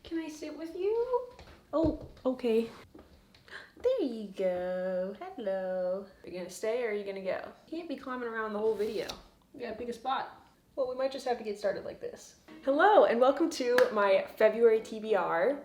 Can I sit with you? Oh, okay. There you go. Hello. Are you gonna stay or are you gonna go? You can't be climbing around the whole video. You gotta pick a spot. Well, we might just have to get started like this. Hello, and welcome to my February TBR.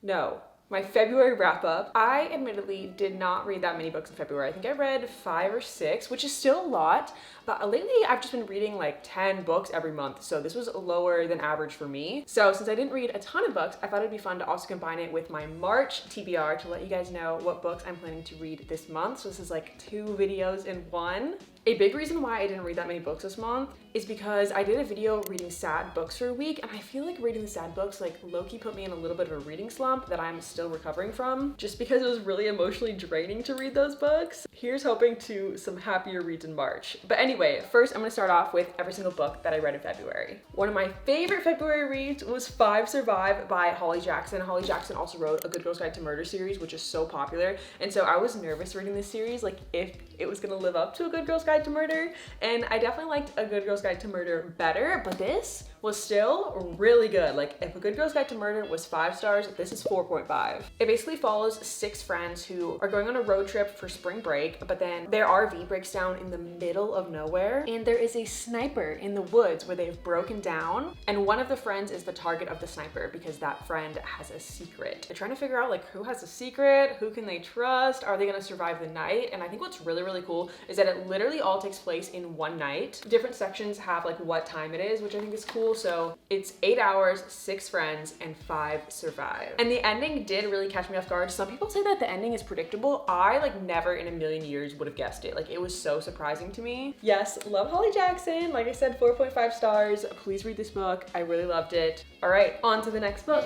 No, my February wrap up. I admittedly did not read that many books in February. I think I read 5 or 6, which is still a lot, but lately I've just been reading like 10 books every month. So this was lower than average for me. So since I didn't read a ton of books, I thought it'd be fun to also combine it with my March TBR to let you guys know what books I'm planning to read this month. So this is like 2 videos in one. A big reason why I didn't read that many books this month is because I did a video reading sad books for a week, and I feel like reading the sad books like low-key put me in a little bit of a reading slump that I'm still recovering from, just because it was really emotionally draining to read those books. Here's hoping to some happier reads in March. But anyway, first I'm gonna start off with every single book that I read in February. One of my favorite February reads was 5 Survive by Holly Jackson. Holly Jackson also wrote A Good Girl's Guide to Murder series, which is so popular, and so I was nervous reading this series, like if it was gonna live up to A Good Girl's Guide to Murder, and I definitely liked A Good Girl's Guide to Murder better, but this was still really good. Like if A Good Girl's Guide to Murder was 5 stars, this is 4.5. It basically follows 6 friends who are going on a road trip for spring break, but then their RV breaks down in the middle of nowhere, and there is a sniper in the woods where they've broken down, and one of the friends is the target of the sniper because that friend has a secret. They're trying to figure out like who has a secret, who can they trust, are they gonna survive the night? And I think what's really cool is that it literally all takes place in one night. Different sections have like what time it is, which I think is cool. So it's 8 hours, 6 friends, and 5 survive. And the ending did really catch me off guard. Some people say that the ending is predictable. I like never in a million years would have guessed it. Like it was so surprising to me. Yes, love Holly Jackson. Like I said, 4.5 stars. Please read this book. I really loved it. All right, on to the next book.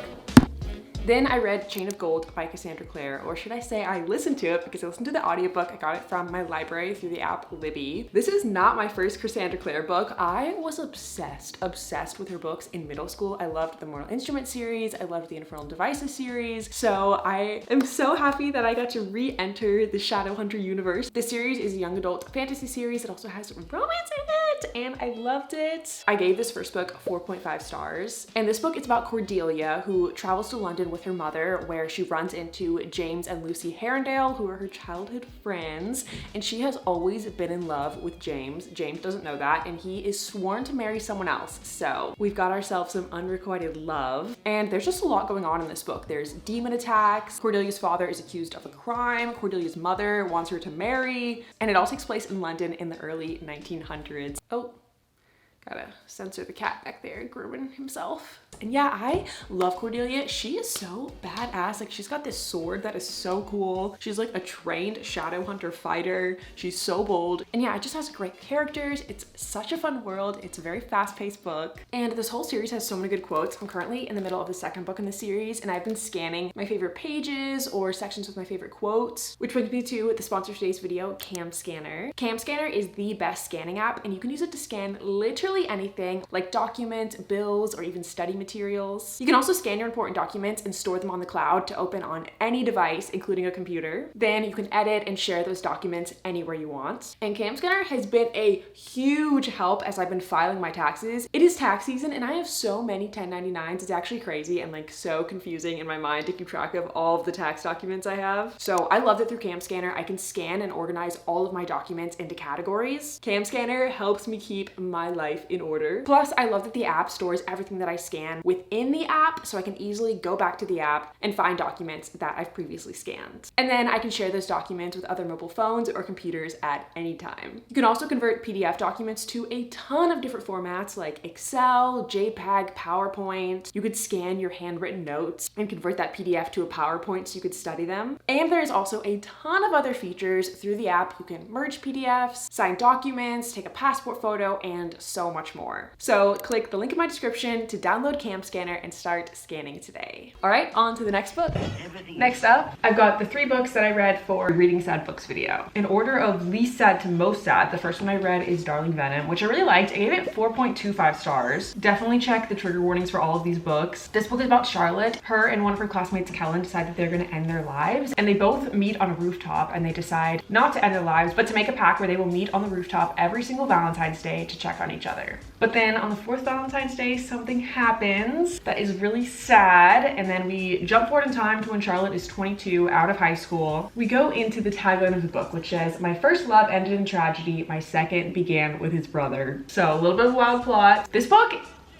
Then I read Chain of Gold by Cassandra Clare, or should I say I listened to it because I listened to the audiobook. I got it from my library through the app Libby. This is not my first Cassandra Clare book. I was obsessed with her books in middle school. I loved the Mortal Instruments series. I loved the Infernal Devices series. So I am so happy that I got to re-enter the Shadowhunter universe. This series is a young adult fantasy series. It also has romance in it, and I loved it. I gave this first book 4.5 stars. And this book is about Cordelia, who travels to London with her mother, where she runs into James and Lucy Herondale, who are her childhood friends, and she has always been in love with James. James doesn't know that, and he is sworn to marry someone else. So we've got ourselves some unrequited love, and there's just a lot going on in this book. There's demon attacks, Cordelia's father is accused of a crime, Cordelia's mother wants her to marry, and it all takes place in London in the early 1900s. Oh, gotta censor the cat back there grooming himself. And yeah, I love Cordelia. She is so badass. Like she's got this sword that is so cool. She's like a trained shadow hunter fighter. She's so bold. And yeah, it just has great characters. It's such a fun world. It's a very fast-paced book. And this whole series has so many good quotes. I'm currently in the middle of the 2nd book in the series, and I've been scanning my favorite pages or sections with my favorite quotes, which brings me to the sponsor of today's video, Cam Scanner. Cam Scanner is the best scanning app, and you can use it to scan literally anything like documents, bills, or even study materials. You can also scan your important documents and store them on the cloud to open on any device, including a computer. Then you can edit and share those documents anywhere you want. And Cam Scanner has been a huge help as I've been filing my taxes. It is tax season, and I have so many 1099s. It's actually crazy and like so confusing in my mind to keep track of all of the tax documents I have. So I love that through Cam Scanner, I can scan and organize all of my documents into categories. Cam Scanner helps me keep my life in order. Plus, I love that the app stores everything that I scan within the app, so I can easily go back to the app and find documents that I've previously scanned. And then I can share those documents with other mobile phones or computers at any time. You can also convert PDF documents to a ton of different formats like Excel, JPEG, PowerPoint. You could scan your handwritten notes and convert that PDF to a PowerPoint so you could study them. And there's also a ton of other features through the app. You can merge PDFs, sign documents, take a passport photo, and so much more. So click the link in my description to download Cam Scanner and start scanning today. All right, on to the next book. Next up, I've got the 3 books that I read for Reading Sad Books video. In order of least sad to most sad, the first one I read is Darling Venom, which I really liked. I gave it 4.25 stars. Definitely check the trigger warnings for all of these books. This book is about Charlotte. Her and one of her classmates, Kellen, decide that they're gonna end their lives, and they both meet on a rooftop, and they decide not to end their lives, but to make a pact where they will meet on the rooftop every single Valentine's Day to check on each other. together. But then on the 4th Valentine's Day, something happens that is really sad, and then we jump forward in time to when Charlotte is 22, out of high school. We go into the tagline of the book, which says, "My first love ended in tragedy, my second began with his brother." So a little bit of a wild plot. This book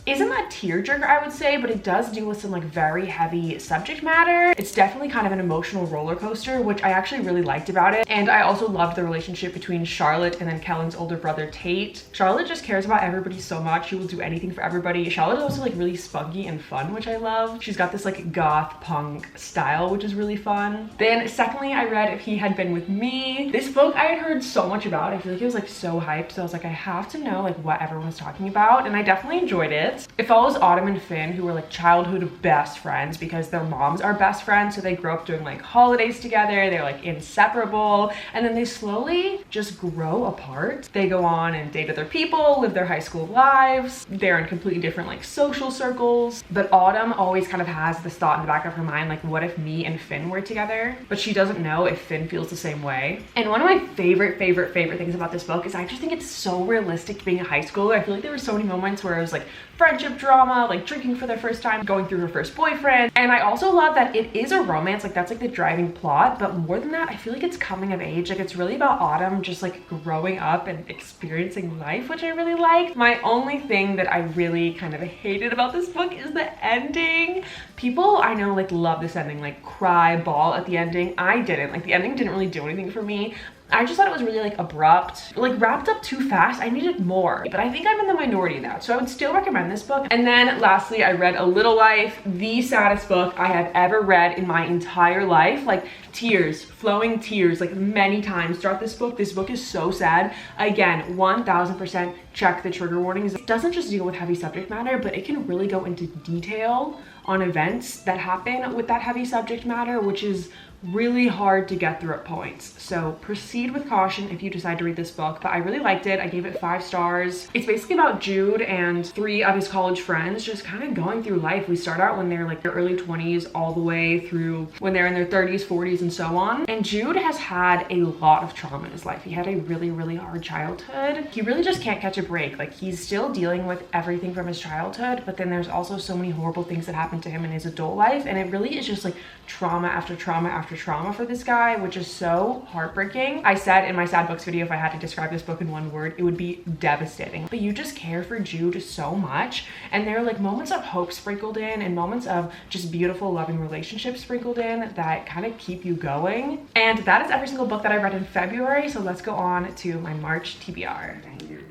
isn't a tearjerker, I would say, but it does deal with some like very heavy subject matter. It's definitely kind of an emotional roller coaster, which I actually really liked about it. And I also loved the relationship between Charlotte and then Kellen's older brother, Tate. Charlotte just cares about everybody so much. She will do anything for everybody. Charlotte is also like really spunky and fun, which I love. She's got this like goth punk style, which is really fun. Then secondly, I read If He Had Been With Me. This book I had heard so much about. I feel like it was like so hyped. So I was like, I have to know like what everyone was talking about. And I definitely enjoyed it. It follows Autumn and Finn, who were like childhood best friends because their moms are best friends. So they grew up doing like holidays together. They're like inseparable. And then they slowly just grow apart. They go on and date other people, live their high school lives. They're in completely different like social circles. But Autumn always kind of has this thought in the back of her mind, like, what if me and Finn were together? But she doesn't know if Finn feels the same way. And one of my favorite things about this book is I just think it's so realistic to being a high schooler. I feel like there were so many moments where it was like friendship drama, like drinking for the first time, going through her first boyfriend. And I also love that it is a romance, like that's like the driving plot, but more than that, I feel like it's coming of age. Like it's really about Autumn just like growing up and experiencing life, which I really like. My only thing that I really kind of hated about this book is the ending. People I know like love this ending, like cry, bawl at the ending. I didn't. Like the ending didn't really do anything for me. I just thought it was really like abrupt, like wrapped up too fast. I needed more, but I think I'm in the minority in that. So I would still recommend this book. And then lastly, I read A Little Life, the saddest book I have ever read in my entire life. Like tears, flowing tears, like many times throughout this book. This book is so sad. Again, 1000% check the trigger warnings. It doesn't just deal with heavy subject matter, but it can really go into detail on events that happen with that heavy subject matter, which is really hard to get through at points. So proceed with caution if you decide to read this book, but I really liked it. I gave it 5 stars. It's basically about Jude and 3 of his college friends just kind of going through life. We start out when they're like their early 20s all the way through when they're in their 30s, 40s, and so on. And Jude has had a lot of trauma in his life. He had a really hard childhood. He really just can't catch a break. Like he's still dealing with everything from his childhood, but then there's also so many horrible things that happen to him in his adult life, and it really is just like trauma after trauma after trauma for this guy, which is so heartbreaking. I said in my sad books video, if I had to describe this book in one word, it would be devastating. But you just care for Jude so much, and there are like moments of hope sprinkled in and moments of just beautiful loving relationships sprinkled in that kind of keep you going. And that is every single book that I read in February, so let's go on to my March TBR.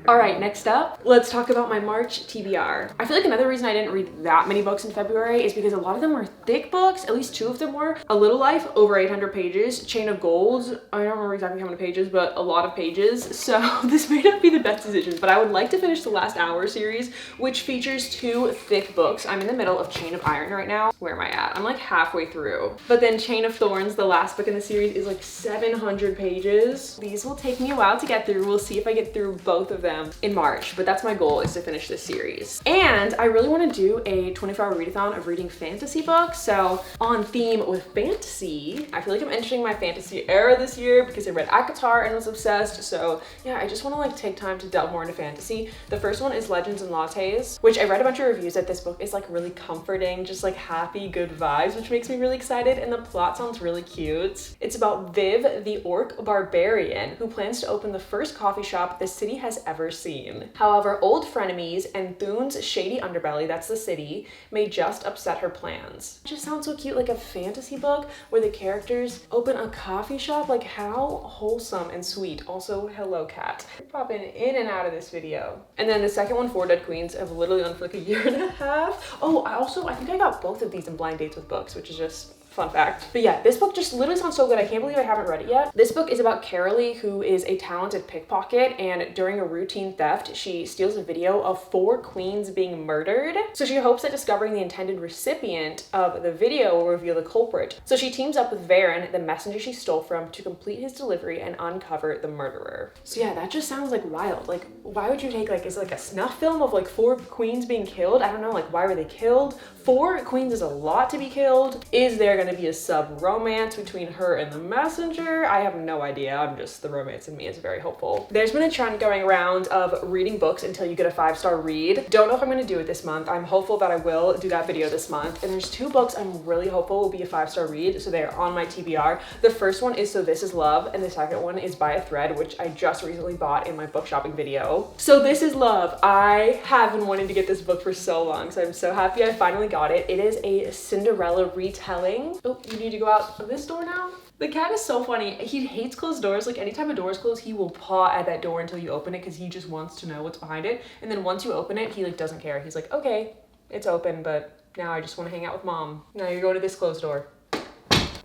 All right, next up, let's talk about my March TBR. I feel like another reason I didn't read that many books in February is because a lot of them were thick books, at least 2 of them were. A Little Life, over 800 pages. Chain of Gold, I don't remember exactly how many pages, but a lot of pages. So this may not be the best decision, but I would like to finish the Last Hour series, which features 2 thick books. I'm in the middle of Chain of Iron right now. Where am I at? I'm like halfway through. But then Chain of Thorns, the last book in the series, is like 700 pages. These will take me a while to get through. We'll see if I get through both of them in March, but that's my goal, is to finish this series. And I really want to do a 24-hour readathon of reading fantasy books. So on theme with fantasy, I feel like I'm entering my fantasy era this year because I read a.k.a. and was obsessed. So yeah, I just want to like take time to delve more into fantasy. The first one is Legends and Lattes, which I read a bunch of reviews that this book is like really comforting, just like happy, good vibes, which makes me really excited. And the plot sounds really cute. It's about Viv, the orc barbarian, who plans to open the first coffee shop the city has ever seen. However, old frenemies and Thune's shady underbelly, that's the city, may just upset her plans. It just sounds so cute, like a fantasy book where the characters open a coffee shop. Like how wholesome and sweet. Also, hello cat. You're popping in and out of this video. And then the second one, Four Dead Queens, I've literally on for like a year and a half. Oh, I think I got both of these in blind dates with books, which is just fun fact. But yeah, this book just literally sounds so good. I can't believe I haven't read it yet. This book is about Carolee, who is a talented pickpocket, and during a routine theft, she steals a video of 4 queens being murdered. So she hopes that discovering the intended recipient of the video will reveal the culprit. So she teams up with Varen, the messenger she stole from, to complete his delivery and uncover the murderer. So yeah, that just sounds like wild. Like, why would you take like, is it like a snuff film of like 4 queens being killed? I don't know, like why were they killed? 4 queens is a lot to be killed. Is there there gonna be a sub-romance between her and the messenger? I have no idea. The romance in me is very hopeful. There's been a trend going around of reading books until you get a 5-star read. Don't know if I'm gonna do it this month. I'm hopeful that I will do that video this month. And there's 2 books I'm really hopeful will be a 5-star read, so they're on my TBR. The first one is So This Is Love, and the second one is By a Thread, which I just recently bought in my book shopping video. So This Is Love. I have been wanting to get this book for so long, so I'm so happy I finally got it. It is a Cinderella retelling. Oh, you need to go out of this door now? The cat is so funny. He hates closed doors. Like anytime a door is closed, he will paw at that door until you open it because he just wants to know what's behind it. And then once you open it, he like doesn't care. He's like, okay, it's open, but now I just want to hang out with mom. Now you're going to this closed door.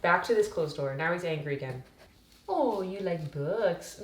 Back to this closed door. Now he's angry again. Oh, you like books.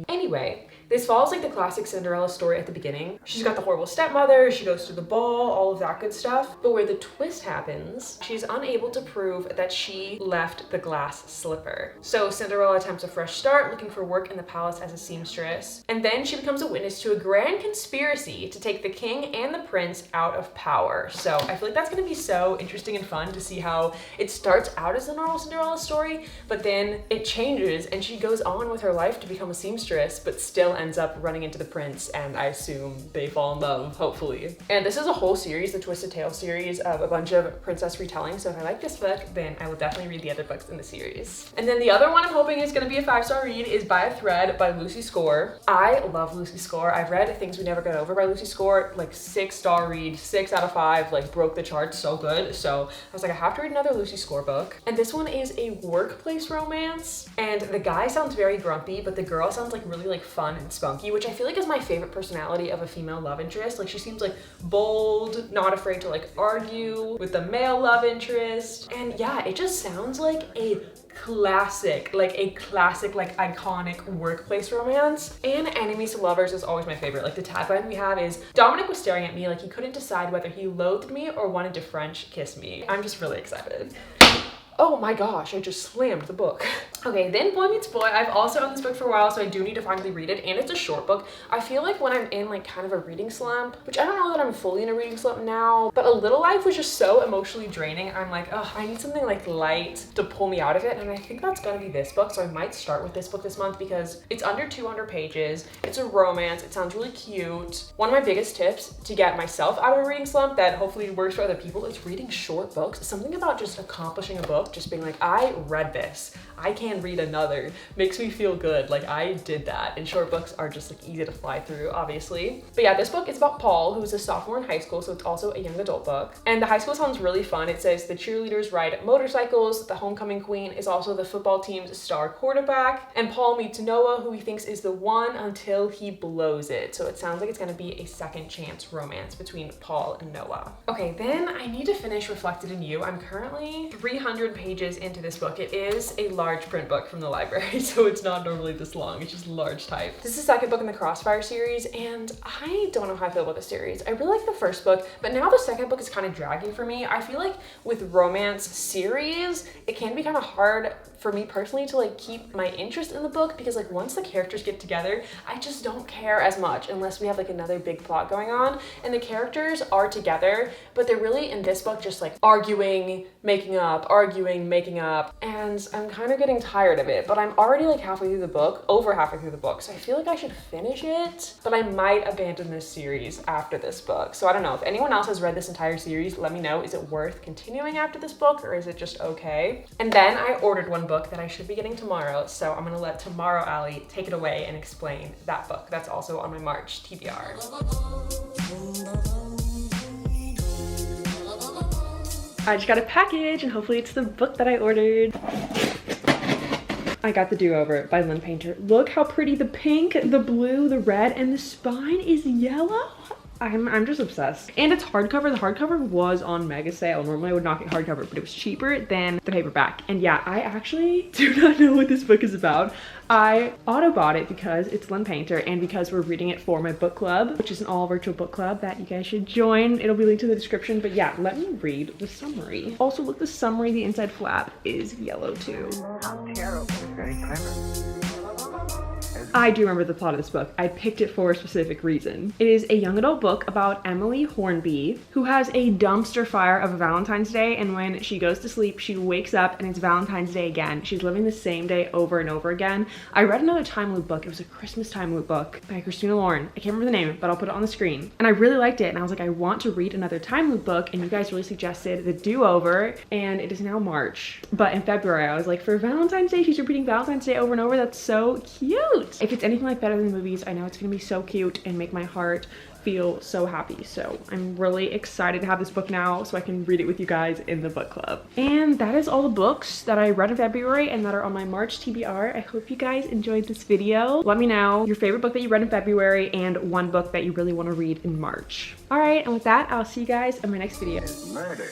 Anyway, this follows like the classic Cinderella story at the beginning. She's got the horrible stepmother, she goes to the ball, all of that good stuff. But where the twist happens, she's unable to prove that she left the glass slipper. So Cinderella attempts a fresh start, looking for work in the palace as a seamstress. And then she becomes a witness to a grand conspiracy to take the king and the prince out of power. So I feel like that's gonna be so interesting and fun to see how it starts out as a normal Cinderella story, but then it changes and she goes on with her life to become a seamstress, but still ends up running into the prince, and I assume they fall in love, hopefully. And this is a whole series, the Twisted Tale series, of a bunch of princess retellings, so if I like this book, then I will definitely read the other books in the series. And then the other one I'm hoping is gonna be a 5-star read is By a Thread by Lucy Score. I love Lucy Score. I've read Things We Never Got Over by Lucy Score, like 6-star read, 6 out of 5, like broke the charts, so good. So I was like, I have to read another Lucy Score book. And this one is a workplace romance, and the guy sounds very grumpy, but the girl sounds like really like fun and spunky, which I feel like is my favorite personality of a female love interest. Like she seems like bold, not afraid to like argue with the male love interest. And yeah, it just sounds like a classic, like iconic workplace romance. And Enemies to Lovers is always my favorite. Like the tagline we have is, Dominic was staring at me like he couldn't decide whether he loathed me or wanted to French kiss me. I'm just really excited. Oh my gosh, I just slammed the book. Okay, then Boy Meets Boy. I've also owned this book for a while, so I do need to finally read it, and it's a short book. I feel like when I'm in like kind of a reading slump, which I don't know that I'm fully in a reading slump now, but A Little Life was just so emotionally draining. I'm like, oh, I need something like light to pull me out of it, and I think that's gonna be this book, so I might start with this book this month because it's under 200 pages. It's a romance. It sounds really cute. One of my biggest tips to get myself out of a reading slump that hopefully works for other people is reading short books. Something about just accomplishing a book, just being like, I read this, I can read another, makes me feel good. Like I did that, and short books are just like easy to fly through, obviously. But yeah, this book is about Paul, who is a sophomore in high school, so it's also a young adult book. And the high school sounds really fun. It says the cheerleaders ride motorcycles, the homecoming queen is also the football team's star quarterback, and Paul meets Noah, who he thinks is the one until he blows it. So it sounds like it's gonna be a second chance romance between Paul and Noah. Okay, then I need to finish Reflected in You. I'm currently 300 pages into this book. It is a large print book from the library, so it's not normally this long, it's just large type. This is the second book in the Crossfire series, and I don't know how I feel about the series. I really like the first book, but now the second book is kind of dragging for me. I feel like with romance series, it can be kind of hard for me personally to like keep my interest in the book, because like once the characters get together, I just don't care as much unless we have like another big plot going on, and the characters are together, but they're really in this book just like arguing, making up, and I'm kind of getting tired of it. But I'm already like halfway through the book, over halfway through the book, so I feel like I should finish it, but I might abandon this series after this book. So I don't know, if anyone else has read this entire series, let me know. Is it worth continuing after this book, or is it just okay? And then I ordered one book that I should be getting tomorrow, so I'm gonna let Tomorrow Ali take it away and explain that book. That's also on my March TBR. I just got a package, and hopefully it's the book that I ordered. I got The Do-Over by Lynn Painter. Look how pretty the pink, the blue, the red, and the spine is yellow. I'm just obsessed. And it's hardcover. The hardcover was on mega sale. Normally I would not get hardcover, but it was cheaper than the paperback. And yeah, I actually do not know what this book is about. I auto bought it because it's Lynn Painter and because we're reading it for my book club, which is an all virtual book club that you guys should join. It'll be linked in the description. But yeah, let me read the summary. Also, look, the summary, the inside flap is yellow too. How terrible. Very clever. As I do remember the plot of this book. I picked it for a specific reason. It is a young adult book about Emily Hornby, who has a dumpster fire of a Valentine's Day, and when she goes to sleep, she wakes up and it's Valentine's Day again. She's living the same day over and over again. I read another time loop book. It was a Christmas time loop book by Christina Lauren. I can't remember the name, but I'll put it on the screen. And I really liked it, and I was like, I want to read another time loop book, and you guys really suggested The Do-Over, and it is now March. But in February, I was like, for Valentine's Day, she's repeating Valentine's Day over and over. That's so cute. If it's anything like Better Than Movies, I know it's gonna be so cute and make my heart feel so happy. So I'm really excited to have this book now so I can read it with you guys in the book club. And that is all the books that I read in February and that are on my March TBR. I hope you guys enjoyed this video. Let me know your favorite book that you read in February and one book that you really want to read in March. All right, and with that, I'll see you guys in my next video. Murder.